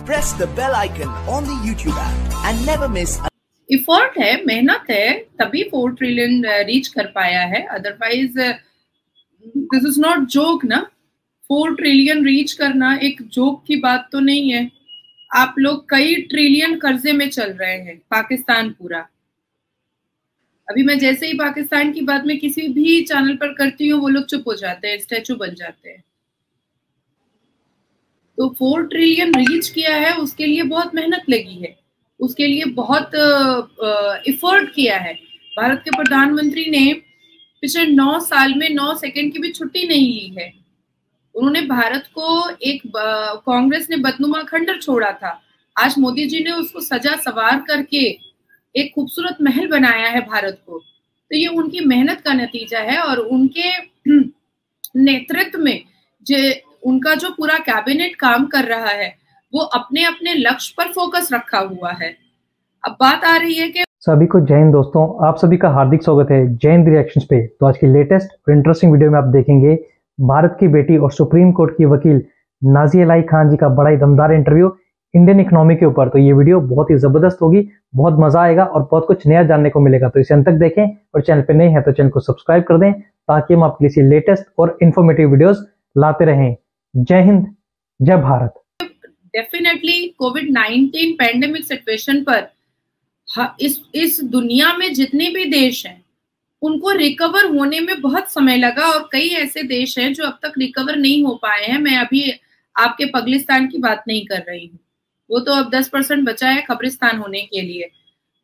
press the bell icon on the YouTube app and never miss. Effort है, मेहनत है, तभी 4 ट्रिलियन रीच कर पाया है। Otherwise this is not joke ना। 4 ट्रिलियन रीच करना एक जोक की बात तो नहीं है। आप लोग कई ट्रिलियन कर्जे में चल रहे हैं, पाकिस्तान पूरा। अभी मैं जैसे ही पाकिस्तान की बात में किसी भी चैनल पर करती हूँ, वो लोग चुप हो जाते हैं, स्टैचू बन जाते हैं। तो 4 ट्रिलियन रीच किया है, उसके लिए बहुत मेहनत लगी है, उसके लिए बहुत एफर्ट किया है। भारत के प्रधानमंत्री ने पिछले 9 साल में 9 सेकंड की भी छुट्टी नहीं ली है। उन्होंने भारत को एक कांग्रेस ने बदनुमा खंडर छोड़ा था, आज मोदी जी ने उसको सजा सवार करके एक खूबसूरत महल बनाया है भारत को। तो ये उनकी मेहनत का नतीजा है और उनके नेतृत्व में जो उनका जो पूरा कैबिनेट काम कर रहा है, वो अपने अपने लक्ष्य पर फोकस रखा हुआ है। अब बात आ रही है कि सभी को जय हिंद दोस्तों, आप सभी का हार्दिक स्वागत है जय हिंद रिएक्शंस पे। तो आज की लेटेस्ट और इंटरेस्टिंग वीडियो में आप देखेंगे भारत की बेटी और सुप्रीम कोर्ट की वकील नाज़िया इलाही खान जी का बड़ा ही दमदार इंटरव्यू इंडियन इकोनॉमी के ऊपर। तो ये वीडियो बहुत ही जबरदस्त होगी, बहुत मजा आएगा और बहुत कुछ नया जानने को मिलेगा। तो इसे अंत तक देखें और चैनल पे नए हैं तो चैनल को सब्सक्राइब कर दें ताकि हम आपके लिए लेटेस्ट और इन्फॉर्मेटिव वीडियोस लाते रहें। जय हिंद, जय भारत। डेफिनेटली कोविड-19 पैंडेमिक सिचुएशन पर इस दुनिया में जितने भी देश हैं उनको रिकवर होने में बहुत समय लगा और कई ऐसे देश हैं जो अब तक रिकवर नहीं हो पाए हैं। मैं अभी आपके पगलिस्तान की बात नहीं कर रही हूँ, वो तो अब 10% बचा है कब्रिस्तान होने के लिए।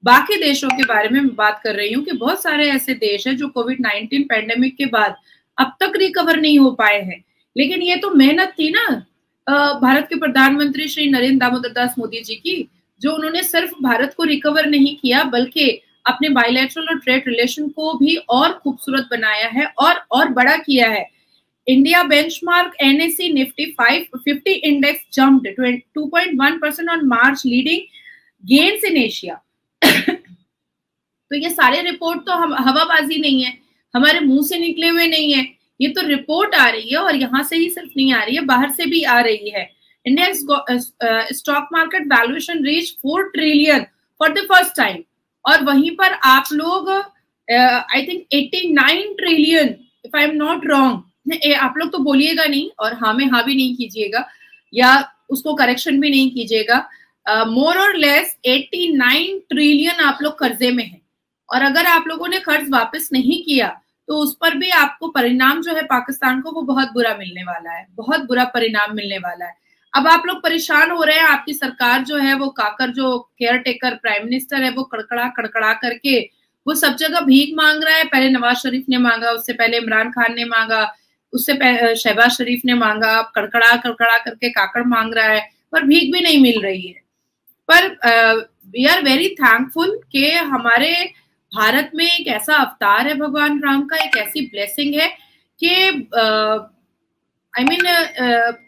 बाकी देशों के बारे में मैं बात कर रही हूँ कि बहुत सारे ऐसे देश हैं जो कोविड-19 पैंडेमिक के बाद अब तक रिकवर नहीं हो पाए हैं। लेकिन ये तो मेहनत थी ना भारत के प्रधानमंत्री श्री नरेंद्र दामोदर दास मोदी जी की, जो उन्होंने सिर्फ भारत को रिकवर नहीं किया बल्कि अपने बायलैटरल और ट्रेड रिलेशन को भी और खूबसूरत बनाया है और बड़ा किया है। India benchmark NSE Nifty 550 index jumped 2.1% on March, leading gains in Asia. तो ये सारे रिपोर्ट तो हम हवाबाजी नहीं है, हमारे मुंह से निकले हुए नहीं है, ये तो रिपोर्ट आ रही है और यहाँ से ही सिर्फ नहीं आ रही है, बाहर से भी आ रही है। India stock market valuation reach 4 trillion for the first time, और वहीं पर आप लोग I think 89 trillion, if I am not wrong. आप लोग तो बोलिएगा नहीं और हाँ में हाँ भी नहीं कीजिएगा या उसको करेक्शन भी नहीं कीजिएगा। मोर और लेस 89 ट्रिलियन आप लोग कर्जे में हैं, और अगर आप लोगों ने कर्ज वापस नहीं किया तो उस पर भी आपको परिणाम जो है पाकिस्तान को वो बहुत बुरा मिलने वाला है, बहुत बुरा परिणाम मिलने वाला है। अब आप लोग परेशान हो रहे हैं, आपकी सरकार जो है वो काकर जो केयर टेकर प्राइम मिनिस्टर है वो कड़कड़ा करके वो सब जगह भीख मांग रहा है। पहले नवाज शरीफ ने मांगा, उससे पहले इमरान खान ने मांगा, उससे शहबाज शरीफ ने मांगा, अब कड़कड़ा करके काकड़ मांग रहा है, पर भीख भी नहीं मिल रही है। पर वी आर वेरी थैंकफुल कि हमारे भारत में एक ऐसा अवतार है भगवान राम का, एक ऐसी ब्लेसिंग है कि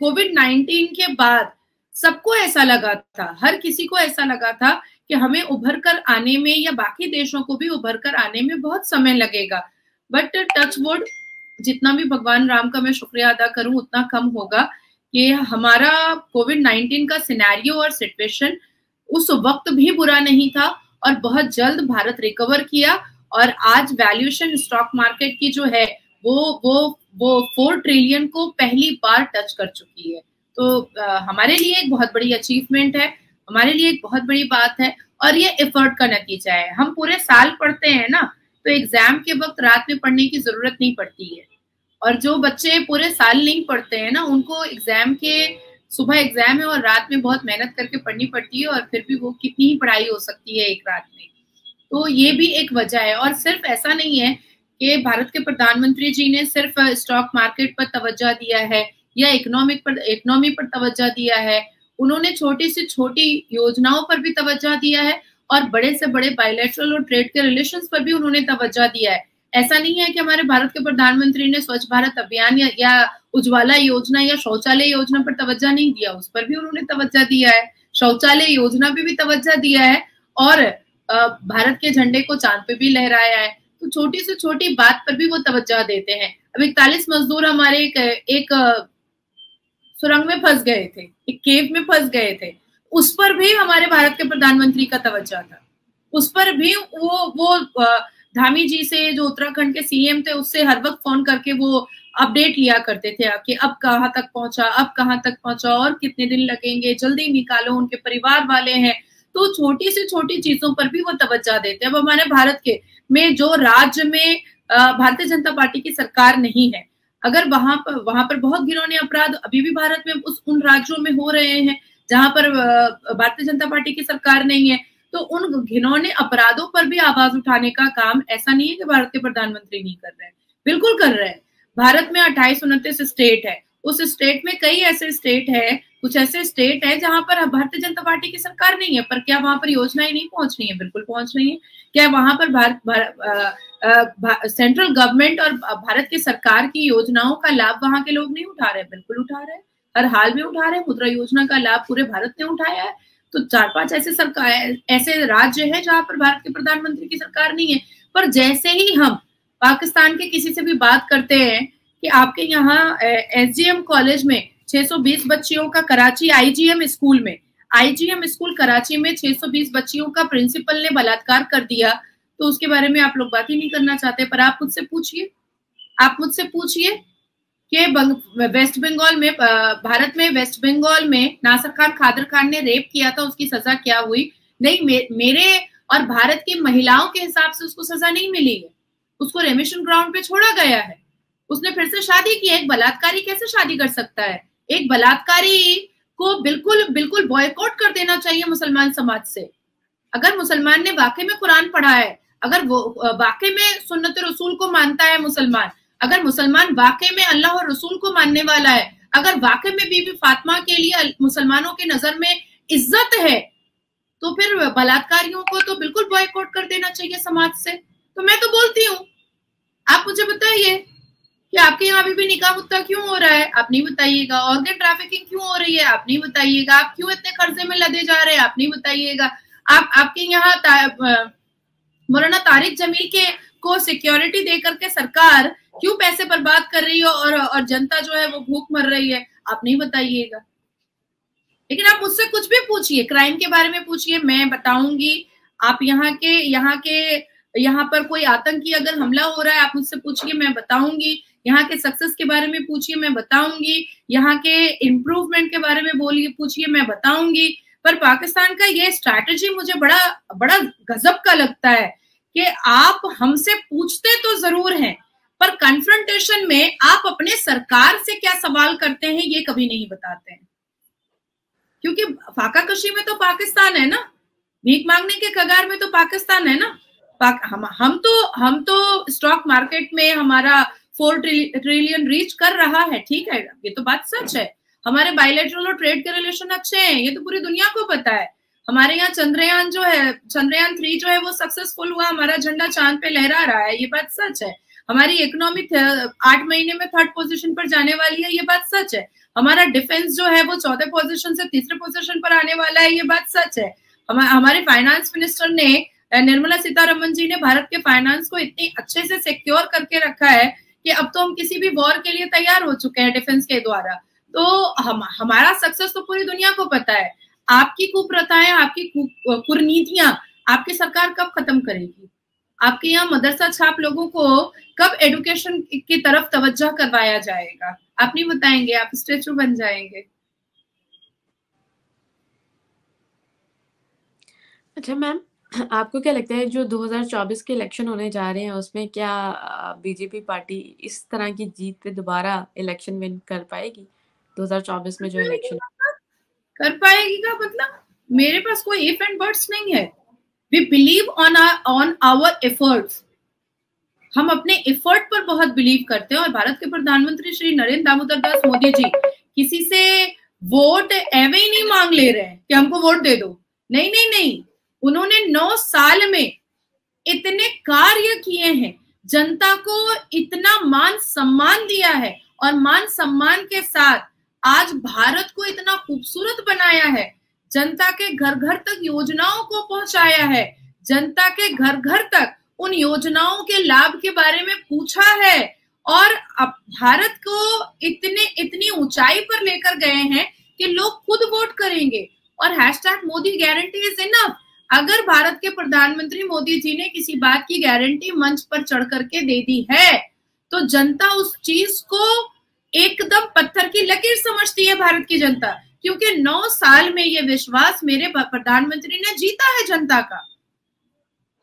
कोविड-19 के बाद सबको ऐसा लगा था, हर किसी को ऐसा लगा था कि हमें उभर कर आने में या बाकी देशों को भी उभर कर आने में बहुत समय लगेगा। बट टच वुड, जितना भी भगवान राम का मैं शुक्रिया अदा करूं उतना कम होगा कि हमारा कोविड-19 का सिनेरियो और सिचुएशन उस वक्त भी बुरा नहीं था और बहुत जल्द भारत रिकवर किया और आज वैल्यूएशन स्टॉक मार्केट की जो है वो 4 ट्रिलियन को पहली बार टच कर चुकी है। तो हमारे लिए एक बहुत बड़ी अचीवमेंट है, हमारे लिए एक बहुत बड़ी बात है और ये एफर्ट का नतीजा है। हम पूरे साल पढ़ते हैं ना, तो एग्जाम के वक्त रात में पढ़ने की जरूरत नहीं पड़ती है, और जो बच्चे पूरे साल नहीं पढ़ते हैं ना, उनको एग्जाम के सुबह एग्जाम है और रात में बहुत मेहनत करके पढ़नी पड़ती है, और फिर भी वो कितनी ही पढ़ाई हो सकती है एक रात में। तो ये भी एक वजह है। और सिर्फ ऐसा नहीं है कि भारत के प्रधानमंत्री जी ने सिर्फ स्टॉक मार्केट पर तवज्जो दिया है या इकोनॉमी पर तवज्जो दिया है, उन्होंने छोटी से छोटी योजनाओं पर भी तवज्जो दिया है और बड़े से बड़े बायलैटरल और ट्रेड के रिलेशंस पर भी उन्होंने तवज्जो दिया है। ऐसा नहीं है कि हमारे भारत के प्रधानमंत्री ने स्वच्छ भारत अभियान या उज्ज्वला योजना या शौचालय योजना पर तवज्जो नहीं दिया, उस पर भी उन्होंने तवज्जो दिया है। शौचालय योजना पे भी तवज्जो दिया है और भारत के झंडे को चांद पे भी लहराया है। तो छोटी से छोटी बात पर भी वो तवज्जो देते हैं। अब 41 मजदूर हमारे एक सुरंग में फंस गए थे, एक केव में फंस गए थे, उस पर भी हमारे भारत के प्रधानमंत्री का तवज्जो था। उस पर भी वो धामी जी से, जो उत्तराखंड के सीएम थे, उससे हर वक्त फोन करके वो अपडेट लिया करते थे कि अब कहाँ तक पहुंचा, अब कहाँ तक पहुंचा, और कितने दिन लगेंगे, जल्दी निकालो, उनके परिवार वाले हैं। तो छोटी से छोटी चीजों पर भी वो तवज्जो देते हैं। अब हमारे भारत के में जो राज्य में भारतीय जनता पार्टी की सरकार नहीं है, अगर वहां पर बहुत घिनौने अपराध अभी भी भारत में उन राज्यों में हो रहे हैं जहां पर भारतीय जनता पार्टी की सरकार नहीं है, तो उन घिनौने अपराधों पर भी आवाज उठाने का काम ऐसा नहीं है कि भारत के प्रधानमंत्री नहीं कर रहे हैं, बिल्कुल कर रहे हैं। भारत में 28-29 स्टेट है, उस स्टेट में कई ऐसे स्टेट है, कुछ ऐसे स्टेट है जहां पर भारतीय जनता पार्टी की सरकार नहीं है, पर क्या वहां पर योजनाएं नहीं पहुंच रही है? बिल्कुल पहुंच रही है। क्या वहां पर सेंट्रल गवर्नमेंट और भारत की सरकार की योजनाओं का लाभ वहां के लोग नहीं उठा रहे? बिल्कुल उठा रहे हैं, हर हाल में उठा रहे हैं। मुद्रा योजना का लाभ पूरे भारत ने उठाया है। तो 4-5 ऐसे राज्य है जहां पर भारत के प्रधानमंत्री की सरकार नहीं है। पर जैसे ही हम पाकिस्तान के किसी से भी बात करते हैं कि आपके यहाँ एसजीएम कॉलेज में 620 बच्चियों का, कराची आईजीएम स्कूल कराची में 620 बच्चियों का प्रिंसिपल ने बलात्कार कर दिया, तो उसके बारे में आप लोग बात ही नहीं करना चाहते। पर आप मुझसे पूछिए कि वेस्ट बंगाल में, भारत में वेस्ट बंगाल में नासिर खान कादर खान ने रेप किया था, उसकी सजा क्या हुई? नहीं, मेरे और भारत की महिलाओं के हिसाब से उसको सजा नहीं मिली है, उसको रेमिशन ग्राउंड पे छोड़ा गया है। उसने फिर से शादी की। एक बलात्कारी कैसे शादी कर सकता है? एक बलात्कारी को बिल्कुल बॉयकॉट कर देना चाहिए मुसलमान समाज से। अगर मुसलमान ने वाकई में कुरान पढ़ा है, अगर वो वाकई में सुन्नत रसूल को मानता है मुसलमान, अगर मुसलमान वाकई में अल्लाह और रसूल को मानने वाला है, अगर वाकई में बीबी फातिमा के लिए मुसलमानों के नजर में इज्जत है, तो फिर बलात्कारियों को तो बिल्कुल बॉयकॉट कर देना चाहिए समाज से। तो मैं तो बोलती हूँ, आप मुझे बताइए कि आपके यहाँ अभी भी निकाह मुत्ता क्यों हो रहा है? आप नहीं बताइएगा। ऑर्गन ट्रैफिकिंग क्यों हो रही है? आप नहीं बताइएगा। आप क्यों इतने कर्जे में लदे जा रहे हैं? आप नहीं बताइएगा। आपके यहाँ मौलाना तारिक जमील को सिक्योरिटी दे करके सरकार क्यों पैसे बर्बाद कर रही है और जनता जो है वो भूख मर रही है? आप नहीं बताइएगा। लेकिन आप मुझसे कुछ भी पूछिए, क्राइम के बारे में पूछिए, मैं बताऊंगी। आप यहाँ पर कोई आतंकी अगर हमला हो रहा है, आप मुझसे पूछिए, मैं बताऊंगी। यहाँ के सक्सेस के बारे में पूछिए, मैं बताऊंगी। यहाँ के इम्प्रूवमेंट के बारे में पूछिए, मैं बताऊंगी। पर पाकिस्तान का ये स्ट्रैटेजी मुझे बड़ा गजब का लगता है कि आप हमसे पूछते तो जरूर हैं, पर कन्फ्रंटेशन में आप अपने सरकार से क्या सवाल करते हैं ये कभी नहीं बताते हैं। क्योंकि फाका कशी में तो पाकिस्तान है ना, भीख मांगने के कगार में तो पाकिस्तान है ना। हम तो स्टॉक मार्केट में हमारा 4 ट्रिलियन रीच कर रहा है, ठीक है, ये तो बात सच है। हमारे बायलैटरल और ट्रेड के रिलेशन अच्छे हैं, ये तो पूरी दुनिया को पता है। हमारे यहाँ चंद्रयान 3 जो है वो सक्सेसफुल हुआ, हमारा झंडा चांद पे लहरा रहा है, ये बात सच है। हमारी इकोनॉमी 8 महीने में 3rd पोजीशन पर जाने वाली है, ये बात सच है। हमारा डिफेंस जो है वो 4th पोजीशन से 3rd पोजीशन पर आने वाला है, ये बात सच है। हमारे फाइनेंस मिनिस्टर ने, निर्मला सीतारमन जी ने भारत के फाइनेंस को इतनी अच्छे से सिक्योर करके रखा है कि अब तो हम किसी भी वॉर के लिए तैयार हो चुके हैं डिफेंस के द्वारा। तो हमारा सक्सेस तो पूरी दुनिया को पता है। आपकी कुप्रथाएं, आपकी कुरीतियां आपकी सरकार कब खत्म करेगी? आपके यहाँ मदरसा छाप लोगों को कब एजुकेशन की तरफ तवज्जो करवाया जाएगा? आप नहीं बताएंगे, आप स्टेचू बन जाएंगे। अच्छा मैम, आपको क्या लगता है जो 2024 के इलेक्शन होने जा रहे हैं उसमें क्या बीजेपी पार्टी इस तरह की जीत पे दोबारा इलेक्शन विन कर पाएगी? 2024 में जो इलेक्शन कर पाएगी का मतलब, मेरे पास कोई इफ एंड बट्स नहीं है। We believe on our efforts. हम अपने एफर्ट पर बहुत बिलीव करते हैं। और भारत के प्रधानमंत्री श्री नरेंद्र दामोदर दास मोदी जी किसी से वोट एवे ही नहीं मांग ले रहे हैं कि हमको वोट दे दो। नहीं नहीं नहीं, उन्होंने 9 साल में इतने कार्य किए हैं, जनता को इतना मान सम्मान दिया है, और मान सम्मान के साथ आज भारत को इतना खूबसूरत बनाया है। जनता के घर घर तक योजनाओं को पहुंचाया है, जनता के घर घर तक उन योजनाओं के लाभ के बारे में पूछा है, और अब भारत को इतनी ऊंचाई पर लेकर गए हैं कि लोग खुद वोट करेंगे। और hashtag Modi guarantee is enough. अगर भारत के प्रधानमंत्री मोदी जी ने किसी बात की गारंटी मंच पर चढ़ करके दे दी है तो जनता उस चीज को एकदम पत्थर की लकीर समझती है, भारत की जनता, क्योंकि 9 साल में ये विश्वास मेरे प्रधानमंत्री ने जीता है जनता का।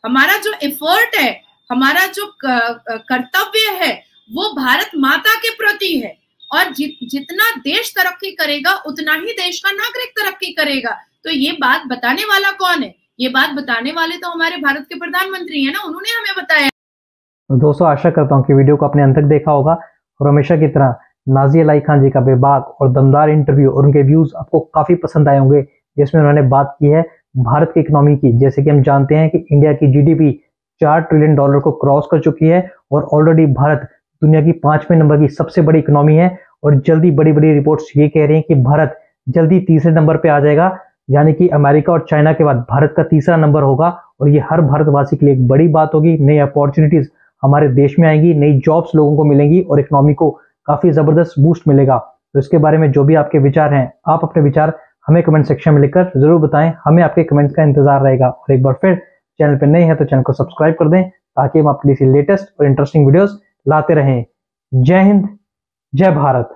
हमारा जो एफर्ट है, हमारा जो कर्तव्य है वो भारत माता के प्रति है, और जितना देश तरक्की करेगा उतना ही देश का नागरिक तरक्की करेगा। तो ये बात बताने वाला कौन है? ये बात बताने वाले तो हमारे भारत के प्रधानमंत्री हैं ना, उन्होंने हमें बताया। दोस्तों, आशा करता हूँ कि वीडियो को आपने अंत तक देखा होगा और हमेशा की तरह नाज़िया इलाही खान जी का बेबाक और दमदार इंटरव्यू और उनके व्यूज आपको काफी पसंद आए होंगे, जिसमें उन्होंने बात की है भारत की इकोनॉमी की। जैसे कि हम जानते हैं कि इंडिया की जीडीपी $4 ट्रिलियन को क्रॉस कर चुकी है और ऑलरेडी भारत दुनिया की 5वें नंबर की सबसे बड़ी इकोनॉमी है, और जल्दी बड़ी बड़ी रिपोर्ट्स ये कह रही हैं कि भारत जल्दी तीसरे नंबर पे आ जाएगा, यानी कि अमेरिका और चाइना के बाद भारत का तीसरा नंबर होगा। और ये हर भारतवासी के लिए एक बड़ी बात होगी। नई अपॉर्चुनिटीज हमारे देश में आएंगी, नई जॉब्स लोगों को मिलेंगी और इकोनॉमी को काफी जबरदस्त बूस्ट मिलेगा। तो इसके बारे में जो भी आपके विचार हैं, आप अपने विचार हमें कमेंट सेक्शन में लिखकर जरूर बताएं। हमें आपके कमेंट्स का इंतजार रहेगा। और एक बार फिर चैनल पर नए हैं तो चैनल को सब्सक्राइब कर दें, ताकि हम आपके लिए लेटेस्ट और इंटरेस्टिंग वीडियोस लाते रहें। जय हिंद, जय भारत।